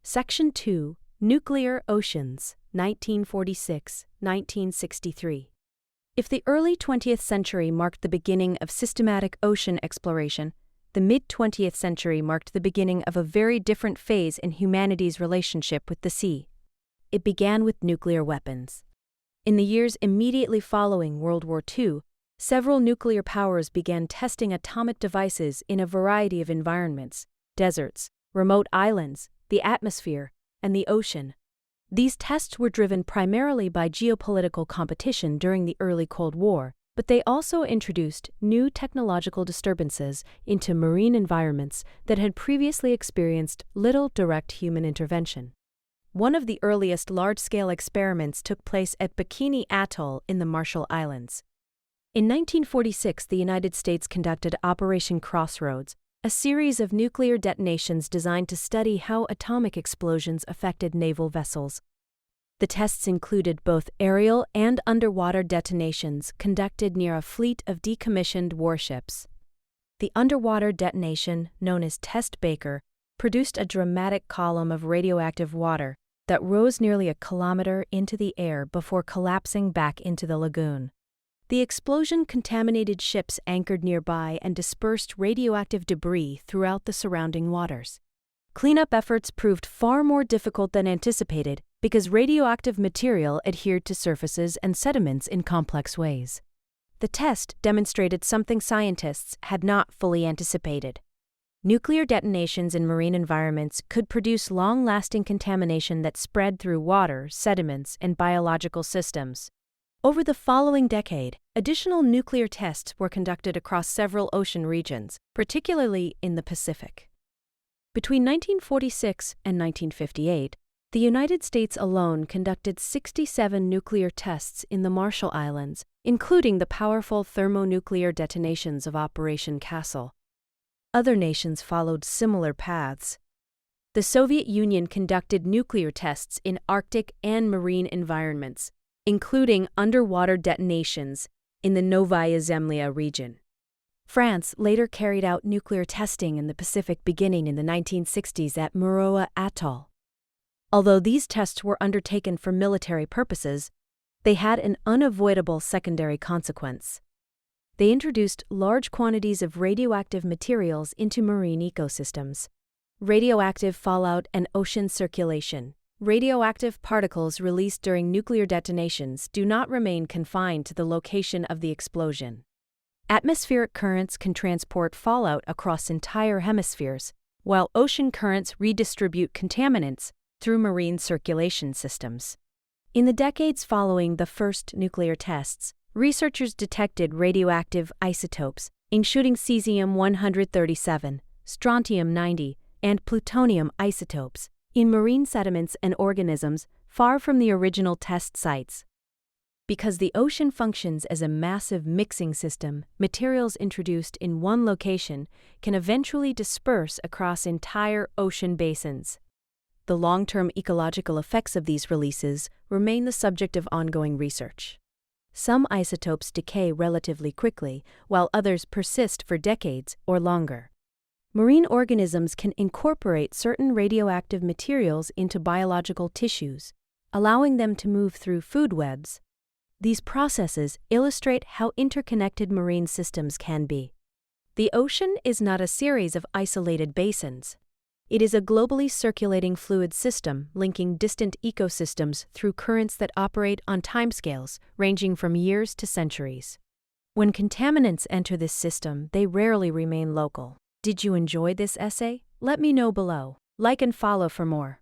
Section 2, Nuclear Oceans, 1946-1963. If the early 20th century marked the beginning of systematic ocean exploration, the mid-20th century marked the beginning of a very different phase in humanity's relationship with the sea. It began with nuclear weapons. In the years immediately following World War II, several nuclear powers began testing atomic devices in a variety of environments: deserts, remote islands, the atmosphere, and the ocean. These tests were driven primarily by geopolitical competition during the early Cold War, but they also introduced new technological disturbances into marine environments that had previously experienced little direct human intervention. One of the earliest large-scale experiments took place at Bikini Atoll in the Marshall Islands. In 1946, the United States conducted Operation Crossroads, a series of nuclear detonations designed to study how atomic explosions affected naval vessels. The tests included both aerial and underwater detonations conducted near a fleet of decommissioned warships. The underwater detonation, known as Test Baker, produced a dramatic column of radioactive water that rose nearly a kilometer into the air before collapsing back into the lagoon. The explosion contaminated ships anchored nearby and dispersed radioactive debris throughout the surrounding waters. Cleanup efforts proved far more difficult than anticipated because radioactive material adhered to surfaces and sediments in complex ways. The test demonstrated something scientists had not fully anticipated. Nuclear detonations in marine environments could produce long-lasting contamination that spread through water, sediments, and biological systems. Over the following decade, additional nuclear tests were conducted across several ocean regions, particularly in the Pacific. Between 1946 and 1958, the United States alone conducted 67 nuclear tests in the Marshall Islands, including the powerful thermonuclear detonations of Operation Castle. Other nations followed similar paths. The Soviet Union conducted nuclear tests in Arctic and marine environments, including underwater detonations in the Novaya Zemlya region. France later carried out nuclear testing in the Pacific beginning in the 1960s at Mururoa Atoll. Although these tests were undertaken for military purposes, they had an unavoidable secondary consequence. They introduced large quantities of radioactive materials into marine ecosystems. Radioactive fallout and ocean circulation. Radioactive particles released during nuclear detonations do not remain confined to the location of the explosion. Atmospheric currents can transport fallout across entire hemispheres, while ocean currents redistribute contaminants through marine circulation systems. In the decades following the first nuclear tests, researchers detected radioactive isotopes, including cesium-137, strontium-90, and plutonium isotopes, in marine sediments and organisms far from the original test sites. Because the ocean functions as a massive mixing system, materials introduced in one location can eventually disperse across entire ocean basins. The long-term ecological effects of these releases remain the subject of ongoing research. Some isotopes decay relatively quickly, while others persist for decades or longer. Marine organisms can incorporate certain radioactive materials into biological tissues, allowing them to move through food webs. These processes illustrate how interconnected marine systems can be. The ocean is not a series of isolated basins. It is a globally circulating fluid system linking distant ecosystems through currents that operate on timescales ranging from years to centuries. When contaminants enter this system, they rarely remain local. Did you enjoy this essay? Let me know below. Like and follow for more.